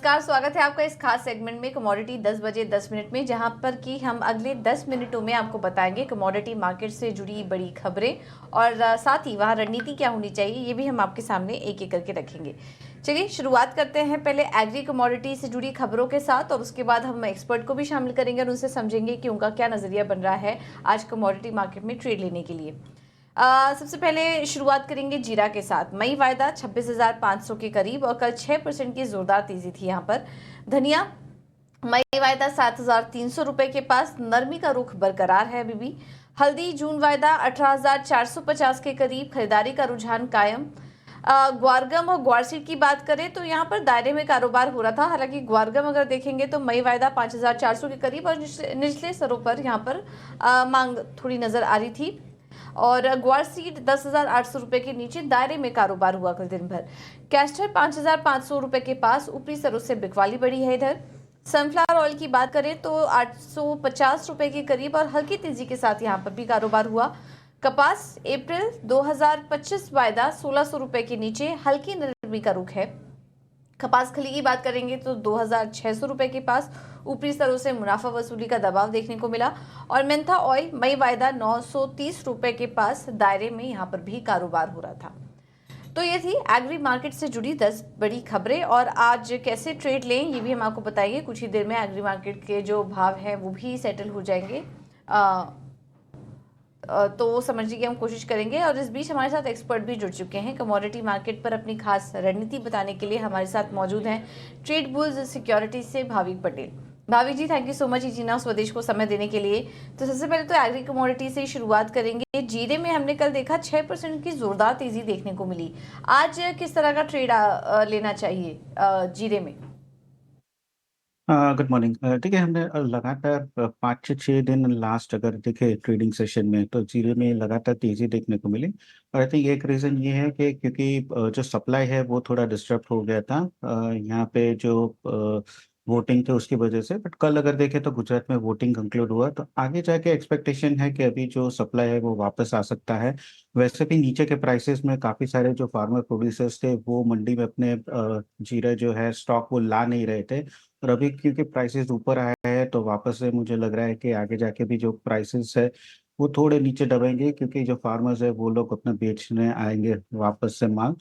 नमस्कार, स्वागत है आपका इस खास सेगमेंट में कमोडिटी 10 बजे 10 मिनट में, जहां पर कि हम अगले 10 मिनटों में आपको बताएंगे कमोडिटी मार्केट से जुड़ी बड़ी खबरें और साथ ही वहां रणनीति क्या होनी चाहिए ये भी हम आपके सामने एक एक करके रखेंगे। चलिए शुरुआत करते हैं पहले एग्री कमोडिटी से जुड़ी खबरों के साथ, और उसके बाद हम एक्सपर्ट को भी शामिल करेंगे और उनसे समझेंगे कि उनका क्या नजरिया बन रहा है आज कमोडिटी मार्केट में ट्रेड लेने के लिए। सबसे पहले शुरुआत करेंगे जीरा के साथ। मई वायदा 26,500 के करीब और कल 6% की जोरदार तेजी थी यहाँ पर। धनिया मई वायदा 7,300 रुपए के पास, नरमी का रुख बरकरार है अभी भी। हल्दी जून वायदा 18,450 के करीब, खरीदारी का रुझान कायम। ग्वारगम और ग्वारसीड की बात करें तो यहाँ पर दायरे में कारोबार हो रहा था। हालांकि ग्वारगम अगर देखेंगे तो मई वायदा 5,400 के करीब और निचले स्तरों पर यहाँ पर मांग थोड़ी नजर आ रही थी। और ग्वारसीड 10,800 रुपए के नीचे दायरे में कारोबार हुआ कल दिन भर। कैस्टर 5,500 रुपए के पास, ऊपरी स्तरों से बिकवाली बढ़ी है इधर। सनफ्लावर ऑयल की बात करें तो 850 रुपए के करीब और हल्की तेजी के साथ यहाँ पर भी कारोबार हुआ। कपास अप्रैल 2025 वायदा 1,600 रुपए के नीचे, हल्की नरमी का रुख है। कपास खली की बात करेंगे तो 2,600 रुपए के पास, ऊपरी स्तरों से मुनाफा वसूली का दबाव देखने को मिला। और मेंथा ऑयल मई वायदा 930 रुपए के पास, दायरे में यहाँ पर भी कारोबार हो रहा था। तो ये थी एग्री मार्केट से जुड़ी 10 बड़ी खबरें, और आज कैसे ट्रेड लें ये भी हम आपको बताएंगे। कुछ ही देर में एग्री मार्केट के जो भाव हैं वो भी सेटल हो जाएंगे, तो वो समझने की हम कोशिश करेंगे। और इस बीच हमारे साथ एक्सपर्ट भी जुड़ चुके हैं कमोडिटी मार्केट पर अपनी खास रणनीति बताने के लिए। हमारे साथ मौजूद हैं ट्रेड बुल्स सिक्योरिटीज से भाविक पटेल। भाविक जी, थैंक यू सो मच इजीना स्वदेश को समय देने के लिए। तो सबसे पहले तो एग्री कमोडिटी से ही शुरुआत करेंगे। जीरे में हमने कल देखा 6% की जोरदार तेजी देखने को मिली। आज किस तरह का ट्रेड लेना चाहिए जीरे में? Good morning. देखिए, हमने लगातार 5 से 6 दिन लास्ट अगर देखे ट्रेडिंग सेशन में तो जीरो में लगातार तेजी देखने को मिली। और आई थिंक एक रीज़न ये है कि क्योंकि जो सप्लाई है वो थोड़ा डिस्टर्ब हो गया था यहाँ पे जो वोटिंग थे उसकी वजह से। बट कल अगर देखें तो गुजरात में वोटिंग कंक्लूड हुआ, तो आगे जाके एक्सपेक्टेशन है कि अभी जो सप्लाई है वो वापस आ सकता है। वैसे भी नीचे के प्राइसेस में काफ़ी सारे जो फार्मर प्रोड्यूसर्स थे वो मंडी में अपने जीरा जो है स्टॉक वो ला नहीं रहे थे। और अभी क्योंकि प्राइसेस ऊपर आया है तो वापस से मुझे लग रहा है कि आगे जाके भी जो प्राइसेस है वो थोड़े नीचे दबेंगे, क्योंकि जो फार्मर्स है वो लोग अपना बेचने आएंगे वापस से माल।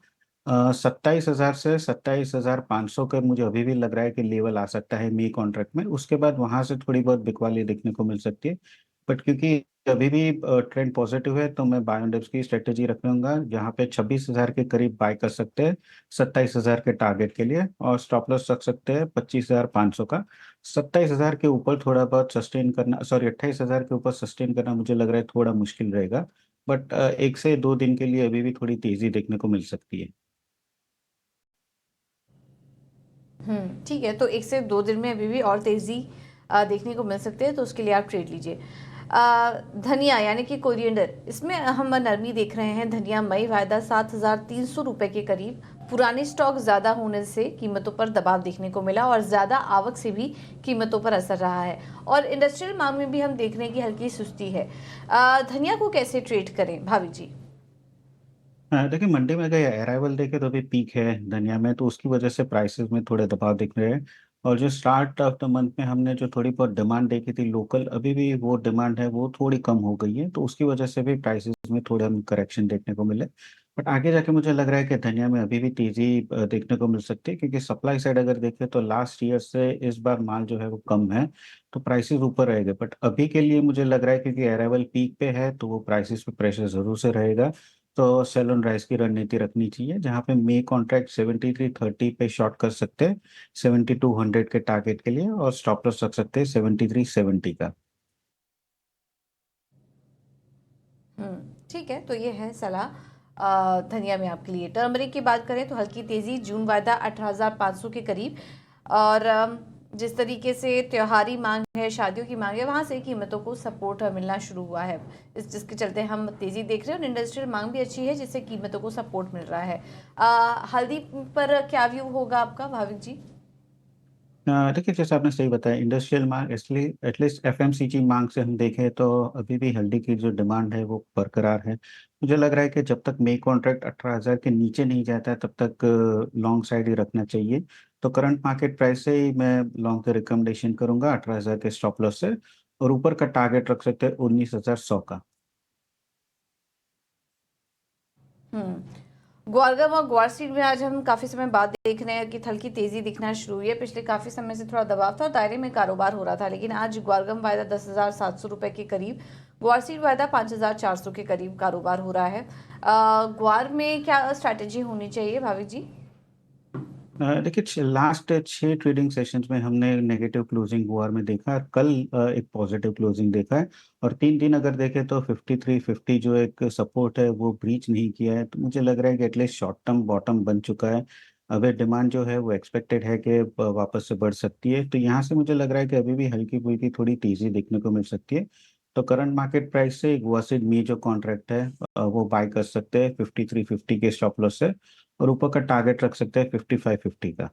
27,000 से 27,500 का मुझे अभी भी लग रहा है कि लेवल आ सकता है मई कॉन्ट्रैक्ट में। उसके बाद वहां से थोड़ी बहुत बिकवाली देखने को मिल सकती है। बट क्योंकि अभी भी ट्रेंड पॉजिटिव है तो मैं बाय ऑन डिप्स की स्ट्रेटेजी रखूंगा, जहाँ पे 26,000 के करीब बाय कर सकते हैं 27,000 के टारगेट के लिए, और स्टॉप लॉस रख सकते हैं 25,500 का। 27,000 के ऊपर थोड़ा बहुत सस्टेन करना, सॉरी 28,000 के ऊपर सस्टेन करना मुझे लग रहा है थोड़ा मुश्किल रहेगा। बट 1 से 2 दिन के लिए अभी भी थोड़ी तेजी देखने को मिल सकती है। ठीक है, तो 1 से 2 दिन में अभी भी और तेजी देखने को मिल सकते हैं, तो उसके लिए आप ट्रेड लीजिए। धनिया यानी कि कोरिएंडर, इसमें हम नरमी देख रहे हैं। धनिया मई वायदा 7,300 रुपए के करीब, पुराने स्टॉक ज्यादा होने से कीमतों पर दबाव देखने को मिला और ज्यादा आवक से भी कीमतों पर असर रहा है। और इंडस्ट्रियल मांग में भी हम देख रहे हैं कि हल्की सुस्ती है। धनिया को कैसे ट्रेड करें भाविक जी? देखिए, मंडी में अगर अराइवल देखे तो अभी पीक है धनिया में, तो उसकी वजह से प्राइसेस में थोड़े दबाव दिख रहे हैं। और जो स्टार्ट ऑफ द मंथ में हमने जो थोड़ी बहुत डिमांड देखी थी लोकल, अभी भी वो डिमांड है वो थोड़ी कम हो गई है, तो उसकी वजह से भी प्राइसेस में थोड़े हम करेक्शन देखने को मिले। बट आगे जाके मुझे लग रहा है कि धनिया में अभी भी तेजी देखने को मिल सकती है, क्योंकि सप्लाई साइड अगर देखें तो लास्ट ईयर से इस बार माल जो है वो कम है, तो प्राइसेस ऊपर रहेगा। बट अभी के लिए मुझे लग रहा है क्योंकि अराइवल पीक पे है तो वो प्राइसेस पे प्रेशर जरूर से रहेगा। तो सेल ऑन राइस की रणनीति रखनी चाहिए, जहां पे मे कॉन्ट्रैक्ट 73.30 पे शॉर्ट कर सकते हैं 7200 के टारगेट के लिए, और स्टॉप लॉस रख सकते हैं 7370 का। ठीक है, तो ये है सलाह धनिया में आपके लिए। टर्मरिक की बात करें तो हल्की तेजी, जून वायदा 18,500 के करीब। और जिस तरीके से त्योहारी मांग है, शादियों की मांग है, वहां से कीमतों को सपोर्ट मिलना शुरू हुआ है, जिसके चलते हम तेजी देख रहे हैं। और इंडस्ट्रियल मांग भी अच्छी है जिससे कीमतों को सपोर्ट मिल रहा है। हल्दी पर क्या व्यू होगा आपका भाविक जी? देखिए जैसे आपने सही बताया इंडस्ट्रियल मांग इसलिए एटलीस्ट एफएमसीजी मांग से हम देखें तो अभी भी हल्दी की जो डिमांड है वो बरकरार है। मुझे लग रहा है कि जब तक मे कॉन्ट्रैक्ट 18,000 के नीचे नहीं जाता है तब तक लॉन्ग साइड ही रखना चाहिए। तो करंट मार्केट प्राइस से ही मैं लॉन्ग का रिकमेंडेशन करूंगा 18,000 के स्टॉप लॉस से। और ऊपर का टारगेट रख सकते हैं 19,100 का। ग्वारगम और ग्वार सीड में आज हम काफी समय बाद देख रहे हैं कि हल्की तेजी दिखना शुरू हुई है। पिछले काफी समय से थोड़ा दबाव था और दायरे में कारोबार हो रहा था, लेकिन आज ग्वारगम वायदा 10,700 रुपए के करीब, ग्वार सीड वायदा 5,400 के करीब कारोबार हो रहा है। ग्वार में क्या स्ट्रैटेजी होनी चाहिए भाविक जी? देखिए लास्ट 6 ट्रेडिंग सेशंस में हमने नेगेटिव क्लोजिंग वॉर में देखा और कल एक पॉजिटिव क्लोजिंग देखा है। और 3 दिन अगर देखें तो 5350 जो एक सपोर्ट है वो ब्रीच नहीं किया है, तो मुझे लग रहा है कि एटलीस्ट शॉर्ट टर्म बॉटम बन चुका है। अब ये डिमांड जो है वो एक्सपेक्टेड है कि वापस से बढ़ सकती है, तो यहाँ से मुझे लग रहा है कि अभी भी हल्की फुल्की थोड़ी तेजी देखने को मिल सकती है। तो करंट मार्केट प्राइस से एक वर्सेड मी जो कॉन्ट्रैक्ट है वो बाय कर सकते हैं 5350 के स्टॉप लॉस से। और ऊपर का टारगेट रख सकते हैं 5550 का।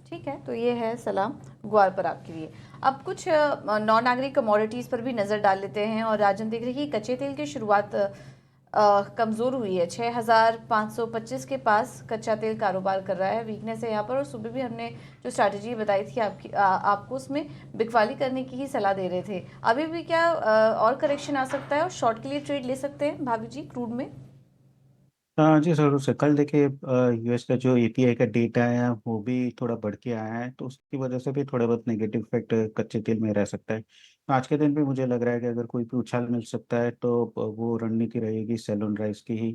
ठीक है, तो ये है सलाह ग्वार पर आपके लिए। अब कुछ नॉन एग्री कमोडिटीज पर भी नजर डाल लेते हैं। और आज हम देख रहे हैं कि कच्चे तेल की शुरुआत कमजोर हुई है। 6,525 के पास कच्चा तेल कारोबार कर रहा है, वीकनेस है यहाँ पर। और सुबह भी हमने जो स्ट्रैटेजी बताई थी आपको, उसमें बिकवाली करने की ही सलाह दे रहे थे। अभी भी क्या और करेक्शन आ सकता है और शॉर्ट के लिए ट्रेड ले सकते हैं भाभी जी क्रूड में? जी ज़रूर से कल देखिए यूएस का जो एपीआई का डेटा है वो भी थोड़ा बढ़ के आया है, तो उसकी वजह से भी थोड़ा बहुत नेगेटिव इफेक्ट कच्चे तेल में रह सकता है। तो आज के दिन भी मुझे लग रहा है कि अगर कोई भी उछाल मिल सकता है तो वो रणनीति रहेगी सेल ऑन राइज की ही।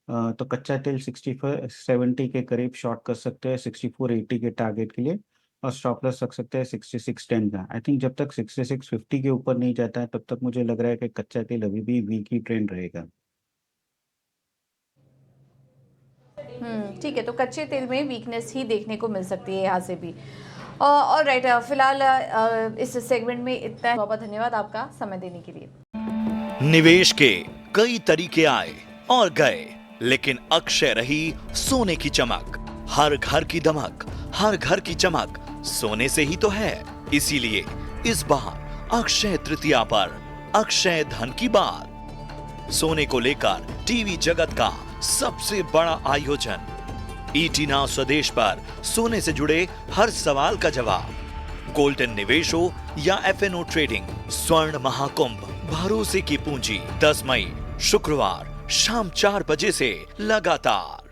तो कच्चा तेल 65-70 के करीब शॉर्ट कर सकते हैं 6480 के टारगेट के लिए। और स्टॉप लॉस रख सकते हैं 6610 का। आई थिंक जब तक 6650 के ऊपर नहीं जाता है तब तक मुझे लग रहा है कि कच्चा तेल अभी भी वीक ही ट्रेंड रहेगा। ठीक है, तो कच्चे तेल में वीकनेस ही देखने को मिल सकती है यहाँ से भी। और राइट, फिलहाल इस सेगमेंट में इतना। बहुत बहुत धन्यवाद आपका समय देने के लिए। निवेश के कई तरीके आए और गए, लेकिन अक्षय रही सोने की चमक। हर घर की दमक, हर घर की चमक सोने से ही तो है। इसीलिए इस बार अक्षय तृतीया पर अक्षय धन की बात। सोने को लेकर टीवी जगत का सबसे बड़ा आयोजन। ईटी नाउ स्वदेश पर सोने से जुड़े हर सवाल का जवाब। गोल्डन निवेश हो या एफएनओ ट्रेडिंग, स्वर्ण महाकुंभ भरोसे की पूंजी। 10 मई शुक्रवार शाम 4 बजे से लगातार।